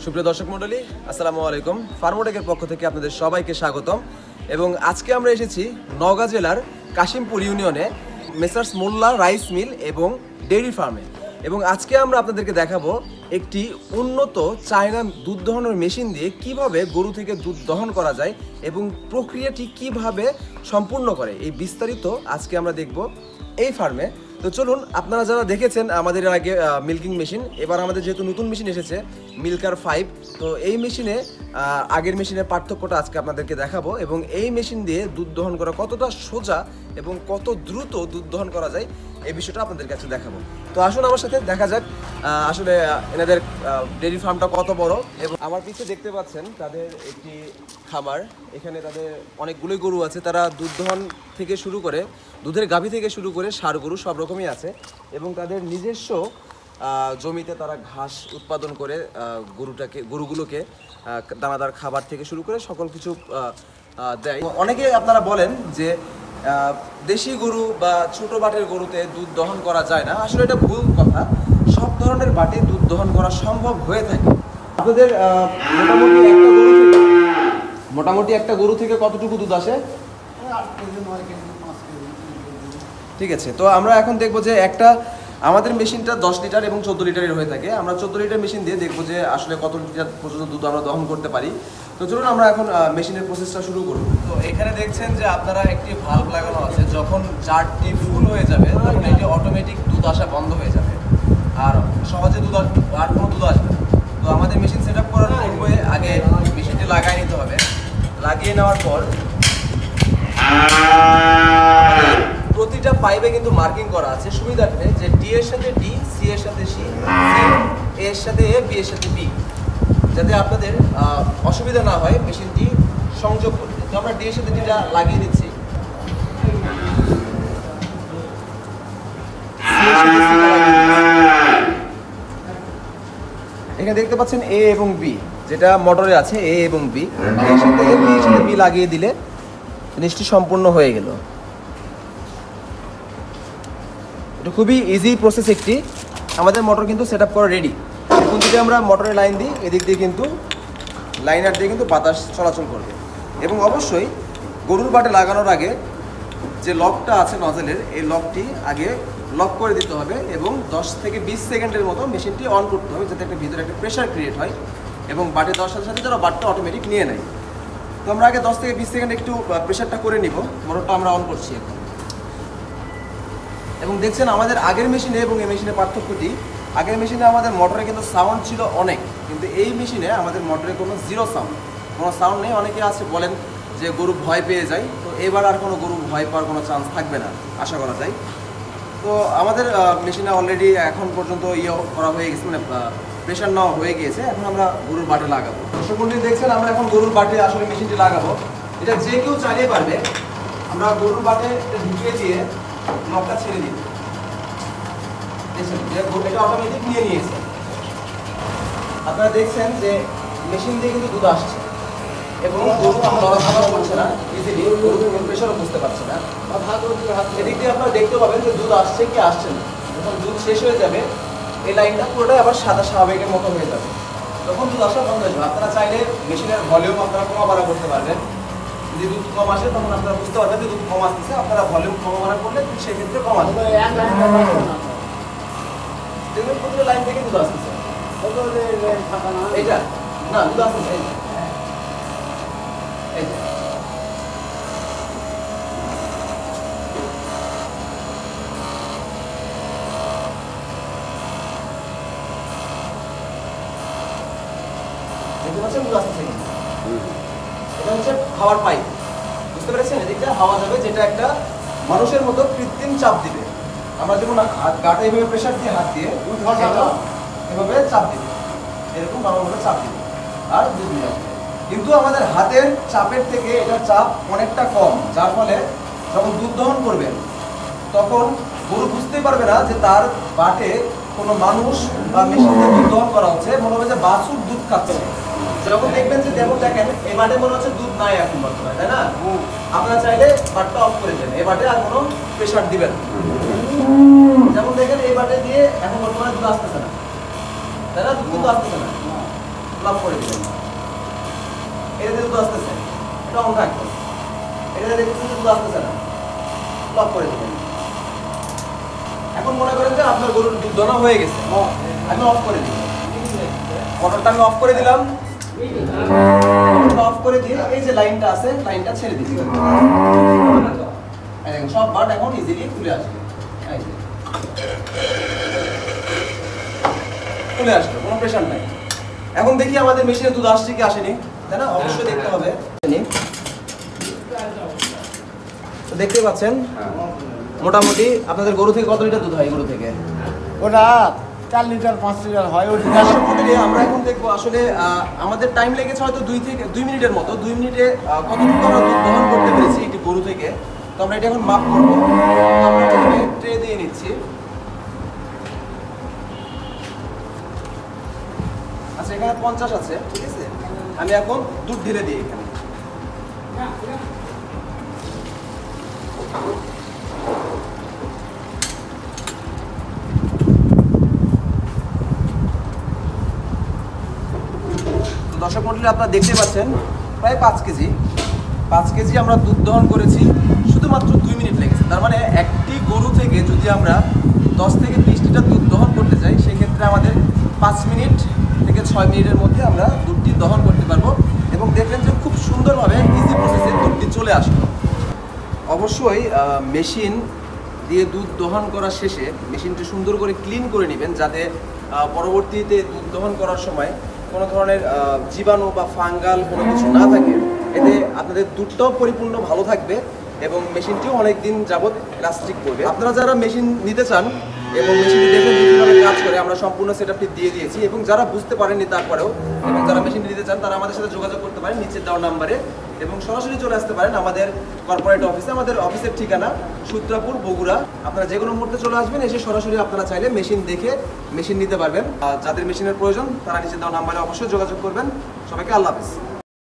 সুপ্রিয় দর্শক মণ্ডলী, আসসালামু আলাইকুম। ফার্মোটেকের পক্ষ থেকে আপনাদের সবাইকে স্বাগতম। এবং আজকে আমরা এসেছি নওগাঁ জেলার কাশিমপুর ইউনিয়নে মেসার্স মোল্লা রাইস মিল এবং ডেইরি ফার্মে। এবং আজকে আমরা আপনাদেরকে দেখাবো একটি উন্নত চায়না দুধ দহনের মেশিন দিয়ে কিভাবে গরু থেকে দুধ দহন করা যায় এবং প্রক্রিয়াটি কিভাবে সম্পূর্ণ করে, এই বিস্তারিত আজকে আমরা দেখব এই ফার্মে। তো চলুন, আপনারা যারা দেখেছেন আমাদের আগে মিল্কিং মেশিন, এবার আমাদের যেহেতু নতুন মেশিন এসেছে মিল্কার 5, তো এই মেশিনে আগের মেশিনের পার্থক্যটা আজকে আপনাদেরকে দেখাবো এবং এই মেশিন দিয়ে দুধ দহন করা কতটা সোজা এবং কত দ্রুত দুধ দহন করা যায় এই বিষয়টা আপনাদের কাছে দেখাবো। তো আসুন আমার সাথে দেখা যাক আসলে এনাদের ডেইরি ফার্মটা কত বড়। এবং আমার পিছিয়ে দেখতে পাচ্ছেন তাদের একটি খামার, এখানে তাদের অনেকগুলোই গরু আছে। তারা দুধ দহন থেকে শুরু করে দুধের গাভী থেকে শুরু করে ষাঁড় গরু সব রকমই আছে এবং তাদের নিজস্ব জমিতে তারা ঘাস উৎপাদন করে গরুগুলোকে দানাদার খাবার থেকে শুরু করে সকল কিছু দেয়। অনেকে আপনারা বলেন যে দেশি গরু বা ছোট বাটের গরুতে দুধ দহন করা যায় না। আসলে এটা ভুল কথা, সব ধরনের বাটে দুধ দহন করা সম্ভব হয়ে থাকে। আপনাদের মোটামুটি একটা গরু থেকে কতটুকু দুধ আসে? ঠিক আছে, তো আমরা এখন দেখবো যে আমাদের মেশিনটা 10 লিটার এবং 14 লিটারের হয়ে থাকে। আমরা 14 লিটার মেশিন দিয়ে দেখবো যে আসলে কত লিটার পর্যন্ত দুধ আমরা দহন করতে পারি। তো চলুন আমরা এখন মেশিনের প্রসেসটা শুরু করব। তো এখানে দেখছেন যে আপনারা একটি ভালভ লাগানো আছে, যখন জারটি ফুল হয়ে যাবে তখন এটি অটোমেটিক দুধ আসা বন্ধ হয়ে যাবে আর সহজে দুধ আর কোনো দুধ আসবে না। তো আমাদের মেশিন সেট আপ করার পূর্বে আগে মেশিনটি লাগিয়ে নিতে হবে। লাগিয়ে নেওয়ার পর প্রতিটা পাইপে কিন্তু মার্কিং করা আছে সুবিধার্থে, যে ডি এর সাথে ডি, সি এর সাথে সি, এ এর সাথে এ, বি এর সাথে বি, যাতে আপনাদের অসুবিধা না হয় মেশিনটি সংযোগ করতে। তো আমরা ডি এর সাথে ডিটা লাগিয়ে দিচ্ছি। এখানে দেখতে পাচ্ছেন এ এবং বি, যেটা মোটরে আছে এ এবং বি, এর সাথে এ, বি এর সাথে বি লাগিয়ে দিলে জিনিসটি সম্পূর্ণ হয়ে গেল। এটা খুবই ইজি প্রসেস একটি। আমাদের মোটর কিন্তু সেট আপ করা রেডি। এখন যদি আমরা মোটরের লাইন দিই, এদিক দিয়ে কিন্তু লাইনার দিয়ে কিন্তু বাতাস চলাচল করবে। এবং অবশ্যই গরুর বাটে লাগানোর আগে যে লকটা আছে নজেলের, এই লকটি আগে লক করে দিতে হবে এবং 10 থেকে 20 সেকেন্ডের মতো মেশিনটি অন করতে হবে, যাতে একটা ভিতরে একটা প্রেশার ক্রিয়েট হয় এবং বাটে দেওয়ার সাথে সাথে যেন বাটটা অটোমেটিক নিয়ে নেয়। তো আমরা আগে 10 থেকে 20 সেকেন্ড একটু প্রেশারটা করে নিব। মোটরটা আমরা অন করছি এখন। এবং দেখছেন আমাদের আগের মেশিনে এবং এই মেশিনের পার্থক্যটি, আগের মেশিনে আমাদের মোটরে কিন্তু সাউন্ড ছিল অনেক, কিন্তু এই মেশিনে আমাদের মোটরে কোনো জিরো সাউন্ড, কোনো সাউন্ড নেই। অনেকে আছে বলেন যে গরু ভয় পেয়ে যায়, তো এবার আর কোনো গরু ভয় পাওয়ার কোনো চান্স থাকবে না আশা করা যায়। তো আমাদের মেশিনে অলরেডি এখন পর্যন্ত করা হয়ে গেছে, মানে প্রেশার নেওয়া হয়ে গিয়েছে। এখন আমরা গরুর বাটে লাগাবো। দর্শক মণ্ডলী দেখছেন আমরা এখন গরুর বাটে আসলে মেশিনটি লাগাবো। এটা যে কেউ চালিয়ে পারবে। আমরা গরুর বাটে ঢুকিয়ে দিয়ে লকটা ছেড়ে দিই, এটা অটোমেটিক নিয়ে নিয়েছে। আপনারা দেখছেন যে মেশিন দিয়ে কিন্তু দুধ আসছে এবং গরু নড়াচড়া করছে না, ইজিলি গরু প্রেশারও বুঝতে পারছে না। এদিক দিয়ে আপনারা দেখতে পাবেন যে দুধ আসছে কি আসছে না। যখন দুধ শেষ হয়ে যাবে এই লাইনটা পুরোটাই আবার সাদা স্বাভাবিকের মতো হয়ে যাবে, তখন দুধ আসা বন্ধ হয়ে যাবে। আপনারা চাইলে মেশিনের ভলিউম আপনারা কমা বাড়া করতে পারবেন। যদি দুধ কম আসে তখন আপনারা বুঝতে পারবেন যে দুধ কম আসতেছে, আপনারা ভলিউম কমা বাড়া করলে সেক্ষেত্রে কম আসবে। দেখবেন প্রতিটা লাইন থেকে দুধ আসতেছে, এইটা না দুধ আসতেছে, এই যে দেখতে পাচ্ছেন দুধ আসতেছে। এটা হচ্ছে হাওয়ার পাইপ, বুঝতে পেরেছেন? এদিকটা হাওয়া যাবে, যেটা একটা মানুষের মতো কৃত্রিম চাপ দিবে। আমরা যেমন গাটা এইভাবে প্রেশার দিয়ে হাত দিয়ে এভাবে চাপ দিবে, এরকম নরমভাবে চাপ দিবে আর দুধ নিয়ে আসবে। কিন্তু আমাদের হাতের চাপের থেকে এটার চাপ অনেকটা কম, যার ফলে যখন দুধ দহন করবেন তখন গরু বুঝতেই পারবে না যে তার বাটে কোনো মানুষ বা মেশিনে দুধ দহন করা হচ্ছে, মনে হবে যে বাছুর দুধ খাচ্ছে। যখন দেখবেন যে যেমন দেখেন এই বাটে মনে হচ্ছে দুধ নাই এখন বর্তমানে, তাই না? আপনারা চাইলে বাটটা অফ করে দেন, এই বাটে আর কোনো প্রেশার দিবেন। যেমন দেখেন এই বাটে দিয়ে এখন বর্তমানে দুধ আসতেছে না, তাই না? দুধ কিন্তু আসতেছে না। লক করে দিবেন। এটাতে দুধ আসতেছে, এটা অন থাকবে। এটাতে দেখতেছেন দুধ আসতেছে না, লক করে দিবেন। এখন মনে করেন যে আপনার গরুর দুধ দোনা হয়ে গেছে, আমি অফ করে দিই। মোটরটা আমি অফ করে দিলাম, অফ করে দিয়ে এই যে লাইনটা আছে লাইনটা ছেড়ে দিচ্ছি। দেখেন সব বাট এখন ইজিলি খুলে আসবে, খুলে আসবে, কোনো প্রেশার নাই। এখন দেখি আমাদের মেশিনে দুধ আসছে কি আসেনি, তাই না? অবশ্যই দেখতে হবে। তো দেখতে পাচ্ছেন মোটামুটি আপনাদের গরু থেকে কত লিটার দুধ হয়? গরু থেকে ওটা 4 লিটার 5 লিটার হয়। ওটা আমরা এখন দেখবো আসলে আমাদের টাইম লেগেছে হয়তো 2 মিনিটের মতো। 2 মিনিটে কতটুকু আমরা দুধ দহন করতে পেরেছি একটি গরু থেকে। তো আমরা এটা এখন মাপ করবো। আমরা প্রথমে ট্রে দিয়ে নিচ্ছি। আচ্ছা, এখানে 50 আছে, ঠিক আছে। আমি এখন দুধ ঢেলে দিই এখানে। দর্শক মণ্ডলী, আপনারা দেখতে পাচ্ছেন প্রায় 5 কেজি আমরা দুধ দহন করেছি, শুধুমাত্র 2 মিনিট লেগেছে। তার মানে একটি গরু থেকে যদি আমরা 10 থেকে 20 লিটার দুধ দহন করতে চাই, সেক্ষেত্রে আমাদের 5 মিনিট থেকে 6 মিনিটের মধ্যে আমরা দুধটি দহন করতে পারবো। এবং দেখলেন যে খুব সুন্দরভাবে ইজি প্রসেসে দুধটি চলে আসলো। অবশ্যই মেশিন দিয়ে দুধ দহন করার শেষে মেশিনটি সুন্দর করে ক্লিন করে নেবেন, যাতে পরবর্তীতে দুধ দহন করার সময় কোনো ধরনের জীবাণু বা ফাঙ্গাল কোনো কিছু না থাকে। এতে আপনাদের দুধটাও পরিপূর্ণ ভালো থাকবে এবং মেশিনটিও অনেক দিন যাবত লাস্টিং করবে। আপনারা যারা মেশিন নিতে চান এবং মেশিনটি দেখে কীভাবে কাজ করে, আমরা সম্পূর্ণ সেটআপটি দিয়ে দিয়েছি। এবং যারা বুঝতে পারেননি তারপরেও এবং যারা মেশিনটি নিতে চান, তারা আমাদের সাথে যোগাযোগ করতে পারেন নিচে দেওয়া নাম্বারে এবং সরাসরি চলে আসতে পারেন আমাদের কর্পোরেট অফিসে। আমাদের অফিসের ঠিকানা সূত্রাপুর, বগুড়া। আপনারা যে কোনো মুহূর্তে চলে আসবেন, এসে সরাসরি আপনারা চাইলে মেশিন দেখে মেশিন নিতে পারবেন। যাদের মেশিনের প্রয়োজন তারা নিচে দেওয়া নাম্বারে অবশ্যই যোগাযোগ করবেন। সবাইকে আল্লাহ হাফেজ।